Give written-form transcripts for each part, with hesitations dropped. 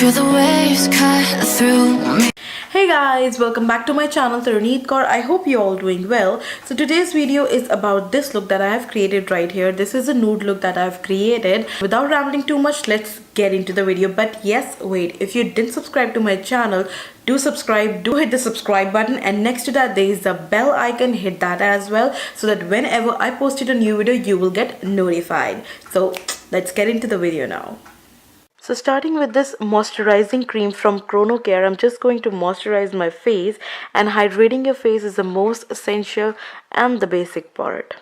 Feel the waves cut through me. Hey guys, welcome back to my channel Taruneet Kaur. I hope you're all doing well. So today's video is about this look that I have created right here. This is a nude look that I've created. Without rambling too much, let's get into the video. But yes, wait, if you didn't subscribe to my channel, do subscribe, do hit the subscribe button, and next to that there is the bell icon. Hit that as well so that whenever I posted a new video you will get notified. So let's get into the video now. So starting with this moisturizing cream from Chrono Care, I'm just going to moisturize my face, and hydrating your face is the most essential and the basic part.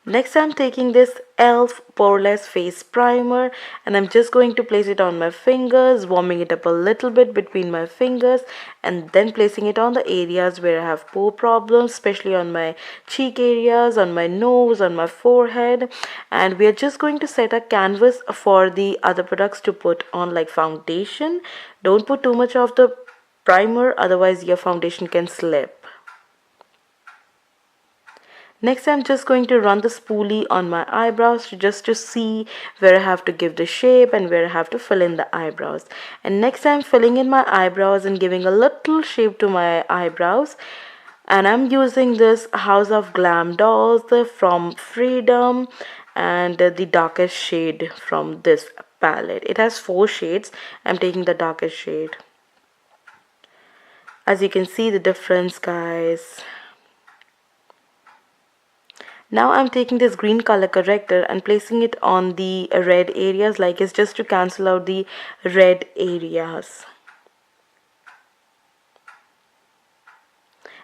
Next I'm taking this Wellll Poreless Face Primer, and I'm just going to place it on my fingers, warming it up a little bit between my fingers, and then placing it on the areas where I have pore problems, especially on my cheek areas, on my nose, on my forehead. And we are just going to set a canvas for the other products to put on, like foundation. Don't put too much of the primer, otherwise your foundation can slip. Next I'm just going to run the spoolie on my eyebrows just to see where I have to give the shape and where I have to fill in the eyebrows. And next I'm filling in my eyebrows and giving a little shape to my eyebrows. And I'm using this House of Glam dolls from Freedom and the darkest shade from this palette. It has 4 shades. I'm taking the darkest shade. As you can see the difference, guys. Now I'm taking this green color corrector and placing it on the red areas, like it's just to cancel out the red areas.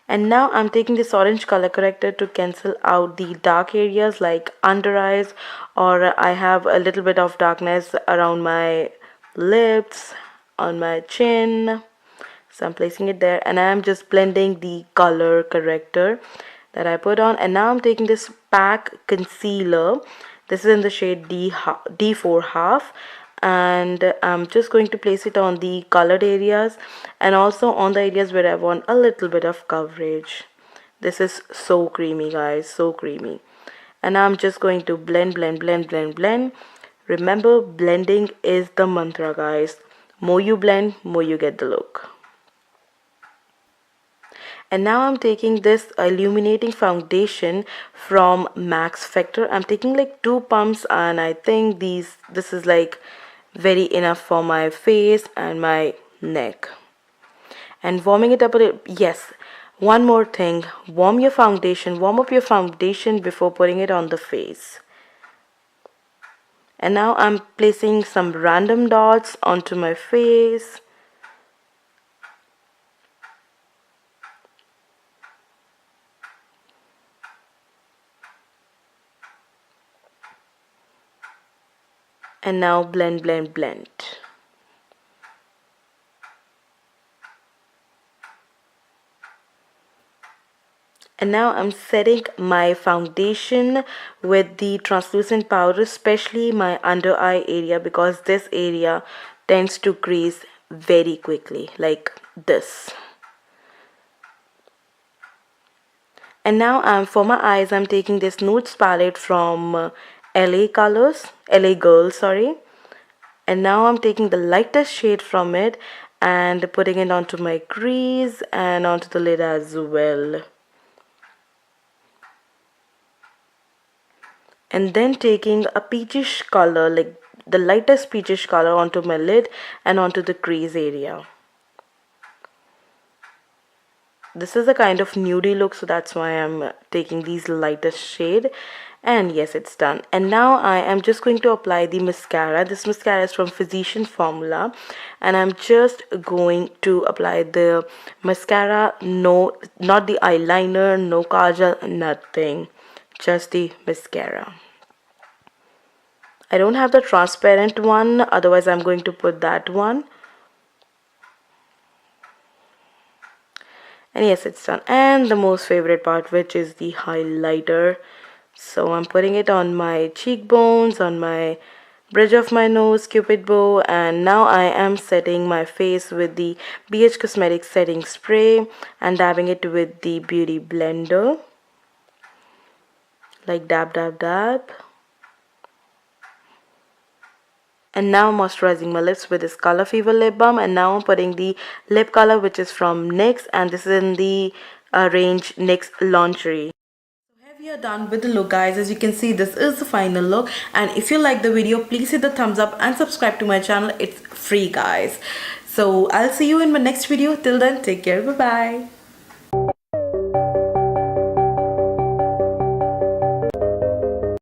And now I'm taking this orange color corrector to cancel out the dark areas like under eyes, or I have a little bit of darkness around my lips, on my chin. So I'm placing it there, and I'm just blending the color corrector that I put on. And now I'm taking this PAC concealer. This is in the shade D4 half, and I'm just going to place it on the colored areas and also on the areas where I want a little bit of coverage. This is so creamy, guys, so creamy. And I'm just going to blend. Remember, blending is the mantra, guys. More you blend, more you get the look. And now I'm taking this illuminating foundation from Max Factor. I'm taking like 2 pumps, and I think this is like very enough for my face and my neck. And warming it up a little. Yes, one more thing. Warm up your foundation before putting it on the face. And now I'm placing some random dots onto my face. And now blend. And now I'm setting my foundation with the translucent powder, especially my under eye area, because this area tends to crease very quickly, like this. And now for my eyes, I'm taking this nudes palette from LA Girl, sorry. And now I'm taking the lightest shade from it and putting it onto my crease and onto the lid as well. And then taking a peachish color, like the lightest peachish color, onto my lid and onto the crease area. This is a kind of nudie look, so that's why I'm taking these lightest shade. And yes, it's done. And now I am just going to apply the mascara. This mascara is from Physician Formula, and I'm just going to apply the mascara. No, not the eyeliner, no kajal, nothing, just the mascara. I don't have the transparent one, otherwise I'm going to put that one. And yes, it's done. And the most favorite part, which is the highlighter. So I'm putting it on my cheekbones, on my bridge of my nose, cupid bow, and now I am setting my face with the BH Cosmetics setting spray and dabbing it with the beauty blender, like dab. And now I'm moisturizing my lips with this Color Fever lip balm, and now I'm putting the lip color which is from NYX, and this is in the range NYX Lingerie. We are done with the look, guys. As you can see, this is the final look, and if you like the video, please hit the thumbs up and subscribe to my channel. It's free, guys. So I'll see you in my next video. Till then, take care. Bye bye.